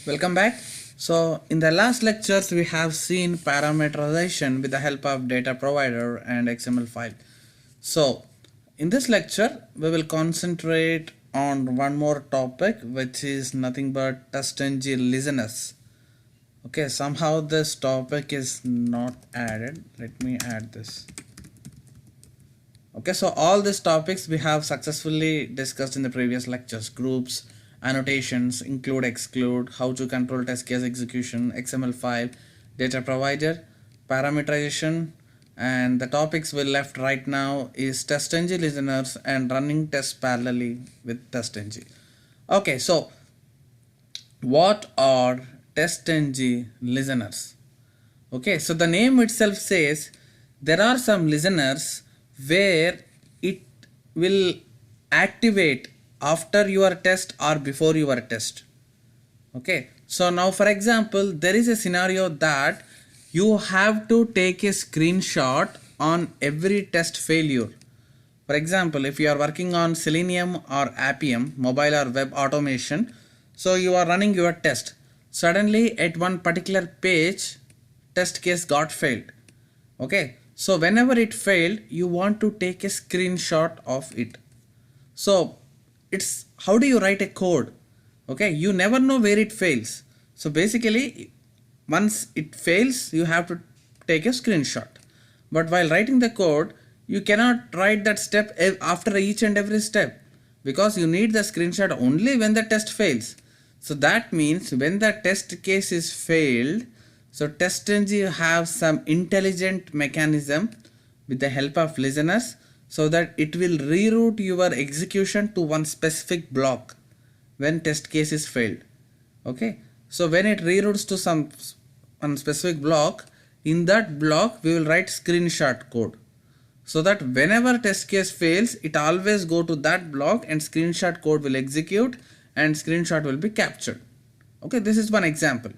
Welcome back. So in the last lectures we have seen parameterization with the help of data provider and XML file. So in this lecture we will concentrate on one more topic, which is nothing but testng listeners. Okay, somehow this topic is not added. Let me add this. Okay, so all these topics we have successfully discussed in the previous lectures: groups, annotations, include, exclude, how to control test case execution, XML file, data provider, parameterization, and the topics we left right now is testng listeners and running tests parallelly with testng. Okay, so what are testng listeners? Okay, so the name itself says there are some listeners where it will activate after your test or before your test. Okay, so now for example, there is a scenario that you have to take a screenshot on every test failure. For example, if you are working on Selenium or Appium, mobile or web automation, so you are running your test. Suddenly at one particular page, test case got failed. Okay, so whenever it failed, you want to take a screenshot of it. So it's how do you write a code? Okay, you never know where it fails. So basically, once it fails, you have to take a screenshot. But while writing the code, you cannot write that step after each and every step, because you need the screenshot only when the test fails. So that means when the test case is failed, so testng have some intelligent mechanism with the help of listeners, so that it will reroute your execution to one specific block when test case is failed. Okay, so when it reroutes to some one specific block, in that block we will write screenshot code, so that whenever test case fails, it always go to that block and screenshot code will execute and screenshot will be captured. Okay, this is one example.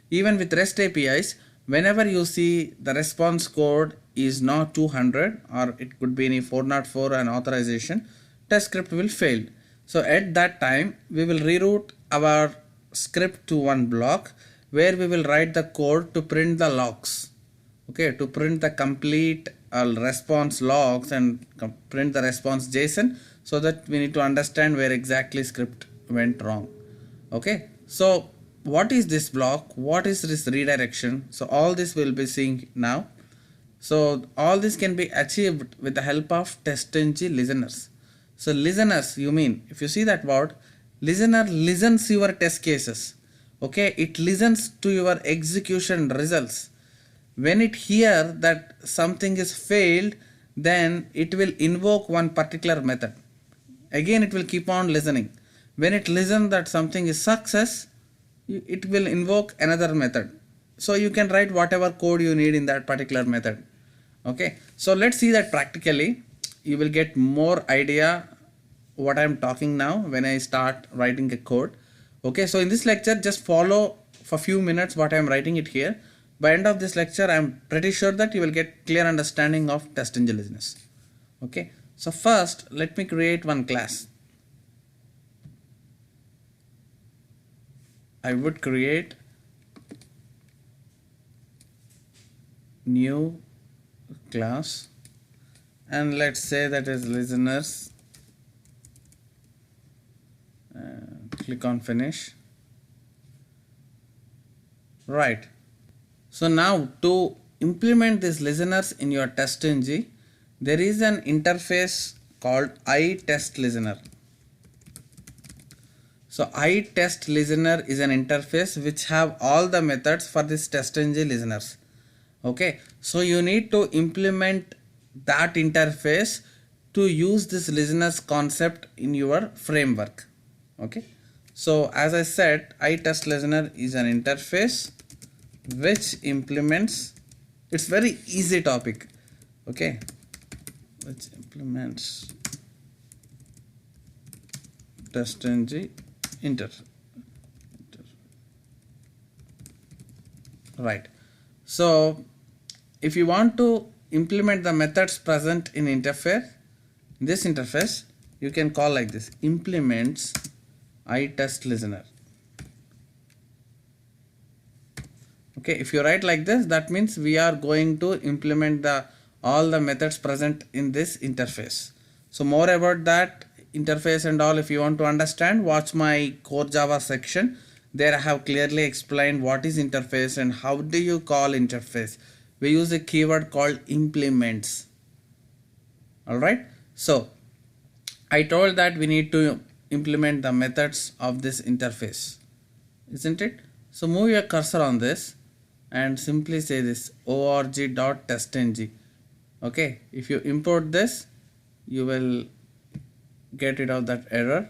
Even with REST APIs, whenever you see the response code is not 200 or it could be any 404 and authorization, test script will fail. So at that time we will reroute our script to one block where we will write the code to print the logs. Okay, to print the complete response logs and print the response JSON, so that we need to understand where exactly script went wrong. Okay, so what is this block, what is this redirection? So all this we'll be seeing now. So all this can be achieved with the help of testng listeners. So listeners, you mean if you see that word, listener listens your test cases. Okay, it listens to your execution results. When it hear that something is failed, then it will invoke one particular method. Again it will keep on listening. When it listens that something is success, it will invoke another method. So you can write whatever code you need in that particular method. Okay, so let's see that practically. You will get more idea what I am talking now when I start writing a code. Okay, so in this lecture just follow for few minutes what I am writing it here. By end of this lecture I am pretty sure that you will get clear understanding of testng listeners. Okay, so first let me create one class. I would create new class and let's say that is listeners. Click on finish. Right, so now to implement these listeners in your testng, there is an interface called iTestListener. So iTestListener is an interface which have all the methods for this testng listeners. Okay, so you need to implement that interface to use this listeners concept in your framework. Okay, so as I said, iTestListener is an interface which implements, it's very easy topic. Okay, which implements testng interface. Right, so if you want to implement the methods present in this interface, you can call like this: implements iTestListener. Okay, if you write like this, that means we are going to implement the all the methods present in this interface. So more about that interface and all, if you want to understand, watch my core Java section. There I have clearly explained what is interface and how do you call interface. We use a keyword called implements. Alright, so I told that we need to implement the methods of this interface, isn't it? So move your cursor on this and simply say this org.testng. Okay, if you import this, you will get rid of that error.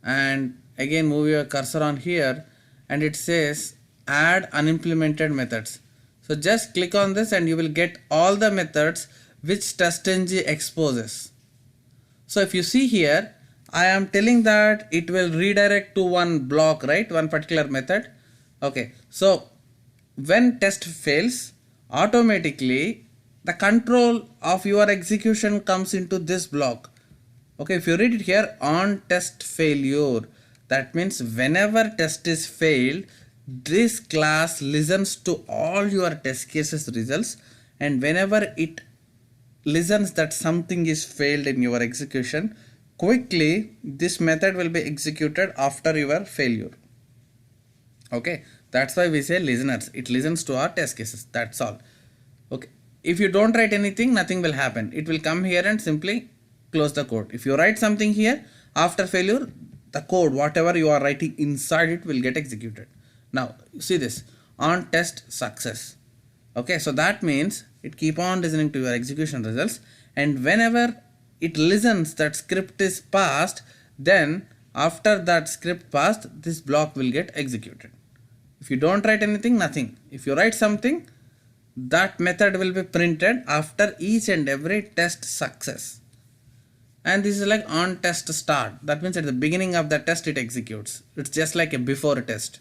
And again move your cursor on here and it says add unimplemented methods. So just click on this and you will get all the methods which testng exposes. So if you see here, I am telling that it will redirect to one block, right? One particular method. Okay, so when test fails, automatically the control of your execution comes into this block. Okay, if you read it here, on test failure, that means whenever test is failed, this class listens to all your test cases results, and whenever it listens that something is failed in your execution, quickly this method will be executed after your failure. Okay, that's why we say listeners. It listens to our test cases. That's all. Okay, if you don't write anything, nothing will happen. It will come here and simply close the code. If you write something here, after failure, the code, whatever you are writing inside it, will get executed. Now, see this, on test success. Okay, so that means it keep on listening to your execution results, and whenever it listens that script is passed, then after that script passed, this block will get executed. If you don't write anything, nothing. If you write something, that method will be printed after each and every test success. And this is like on test start. That means at the beginning of the test it executes. It's just like a before test.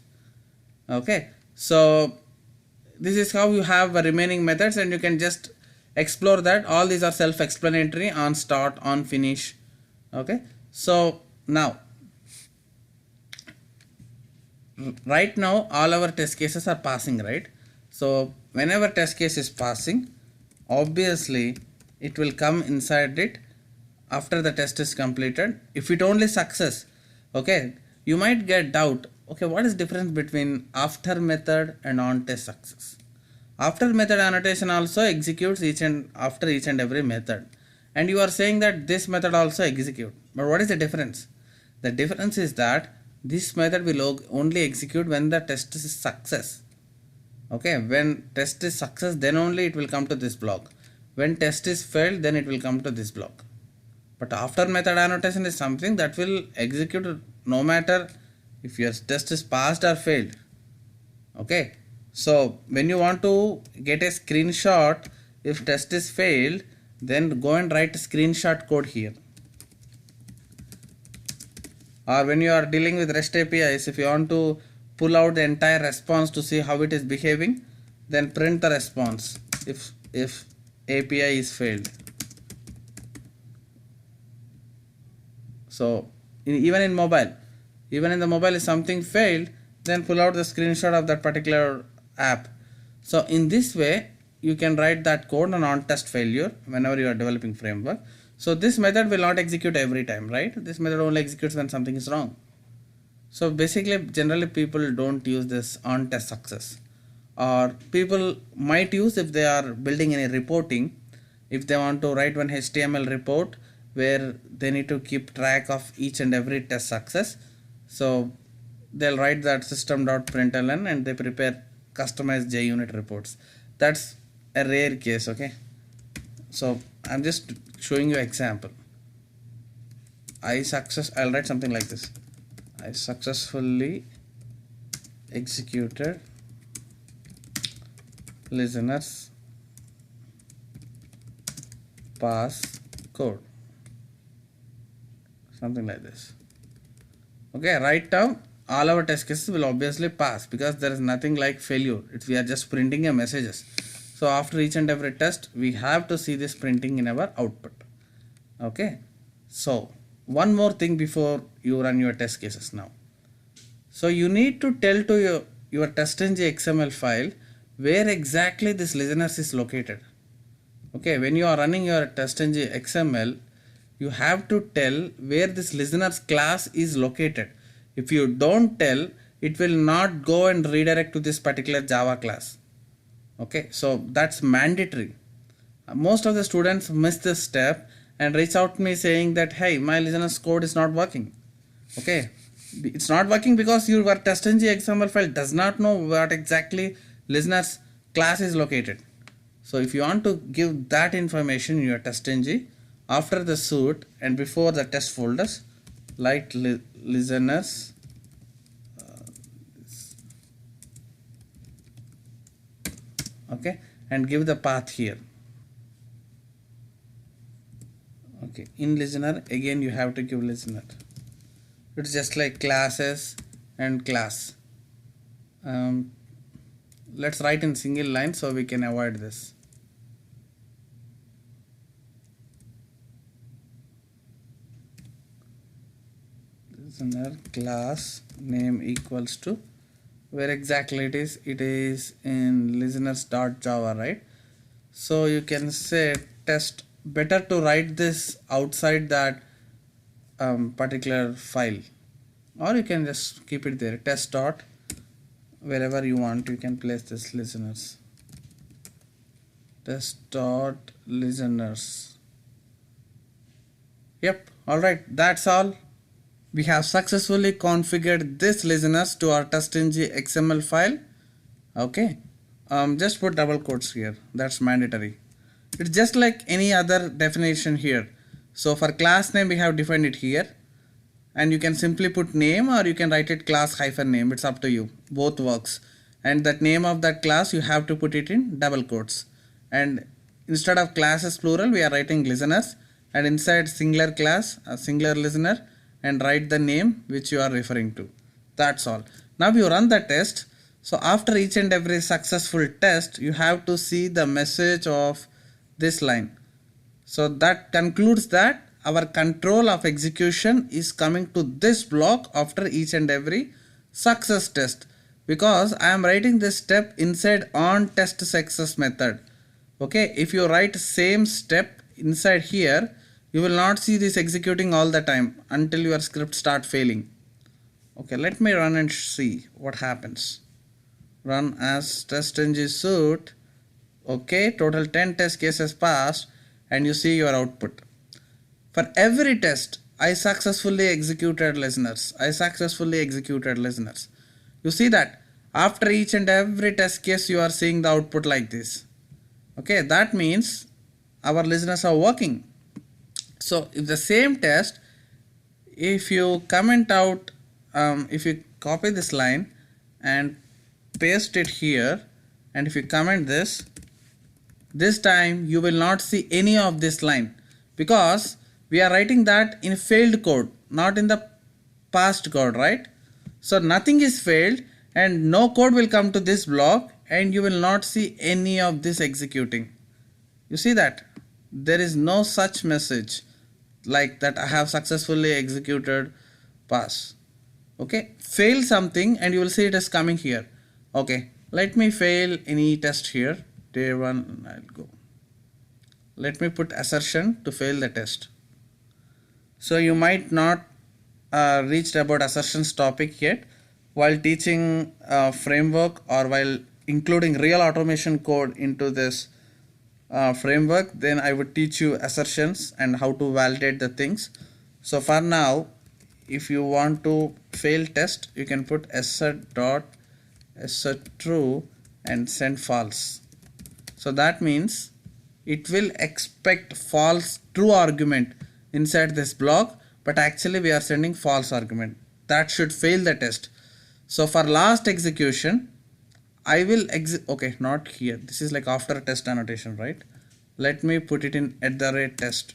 Okay, so this is how you have remaining methods, and you can just explore that. All these are self-explanatory, on start, on finish. Okay, so now right now all our test cases are passing, right? So whenever test case is passing, obviously it will come inside it after the test is completed. If it only success, okay, you might get doubt, okay, what is difference between after method and on test success? After method annotation also executes after each and every method, and you are saying that this method also execute, but what is the difference? The difference is that this method will only execute when the test is success. Okay, when test is success, then only it will come to this block. When test is failed, then it will come to this block. But after method annotation is something that will execute no matter if your test is passed or failed. Okay, so when you want to get a screenshot if test is failed, then go and write a screenshot code here. Or when you are dealing with REST APIs, if you want to pull out the entire response to see how it is behaving, then print the response if API is failed. So even in the mobile if something failed, then pull out the screenshot of that particular app. So in this way you can write that code on test failure whenever you are developing framework. So this method will not execute every time, right? This method only executes when something is wrong. So basically generally people don't use this on test success, or people might use if they are building any reporting, if they want to write one HTML report where they need to keep track of each and every test success. So they'll write that system.println and they prepare customized JUnit reports. That's a rare case. Okay, so I'm just showing you example. I'll write something like this: I successfully executed listeners pass code, something like this. Okay, right now all our test cases will obviously pass because there is nothing like failure. We are just printing a messages. So after each and every test we have to see this printing in our output. Okay, so one more thing before you run your test cases now. So you need to tell to your testng.xml file where exactly this listeners is located. Okay, when you are running your testng.xml, you have to tell where this listeners class is located. If you don't tell, it will not go and redirect to this particular Java class. Okay, so that's mandatory. Most of the students miss this step and reach out to me saying that, hey, my listeners code is not working. Okay, it's not working because your testng.xml file does not know what exactly listeners class is located. So if you want to give that information in your testng, after the suite and before the test folders, like listeners, okay, and give the path here. Okay, in listener again you have to give listener. It's just like classes and class. Let's write in single line so we can avoid this. Listener class name equals to, where exactly it is in listeners.java, right? So you can say test, better to write this outside that particular file, or you can just keep it there, test dot, wherever you want you can place this listeners, test dot listeners. Yep, all right, that's all. We have successfully configured this listeners to our testng XML file. Okay, just put double quotes here, that's mandatory. It's just like any other definition here. So for class name we have defined it here, and you can simply put name or you can write it class hyphen name, it's up to you, both works. And that name of that class you have to put it in double quotes, and instead of classes plural we are writing listeners, and inside singular class a singular listener, and write the name which you are referring to. That's all. Now you run the test. So after each and every successful test you have to see the message of this line. So that concludes that our control of execution is coming to this block after each and every success test, because I am writing this step inside on test success method. Okay, if you write same step inside here, you will not see this executing all the time until your script start failing. Okay, let me run and see what happens. Run as testng suite. Okay, total 10 test cases passed, and you see your output. For every test, I successfully executed listeners. I successfully executed listeners. You see that after each and every test case, you are seeing the output like this. Okay, that means our listeners are working. So if the same test, if you comment out, if you copy this line and paste it here, and if you comment this time you will not see any of this line, because we are writing that in failed code, not in the past code, right? So nothing is failed and no code will come to this block, and you will not see any of this executing. You see that there is no such message like that I have successfully executed pass. Okay, fail something and you will see it is coming here. Okay, let me fail any test here. Day 1 I'll go. Let me put assertion to fail the test. So you might not reached about assertions topic yet. While teaching framework or while including real automation code into this framework, then I would teach you assertions and how to validate the things. So for now, if you want to fail test, you can put assert dot assert true and send false. So that means it will expect false true argument inside this block, but actually we are sending false argument. That should fail the test. So for last execution, I will okay, not here. This is like after test annotation, right? Let me put it in @test.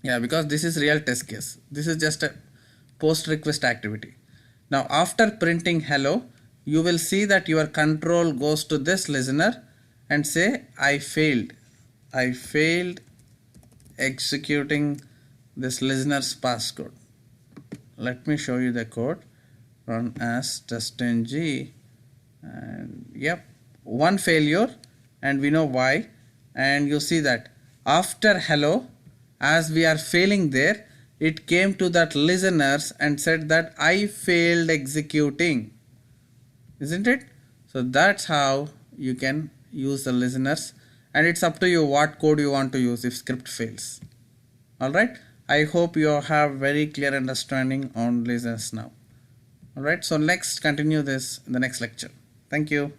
Yeah, because this is real test case. This is just a post request activity. Now after printing hello, you will see that your control goes to this listener and say I failed executing this listener's passcode. Let me show you the code. Run as testng and yep, one failure, and we know why. And you see that after hello, as we are failing there, it came to that listeners and said that I failed executing, isn't it? So that's how you can use the listeners, and it's up to you what code you want to use if script fails. All right, I hope you have very clear understanding on listeners now. All right, so next continue this in the next lecture. Thank you.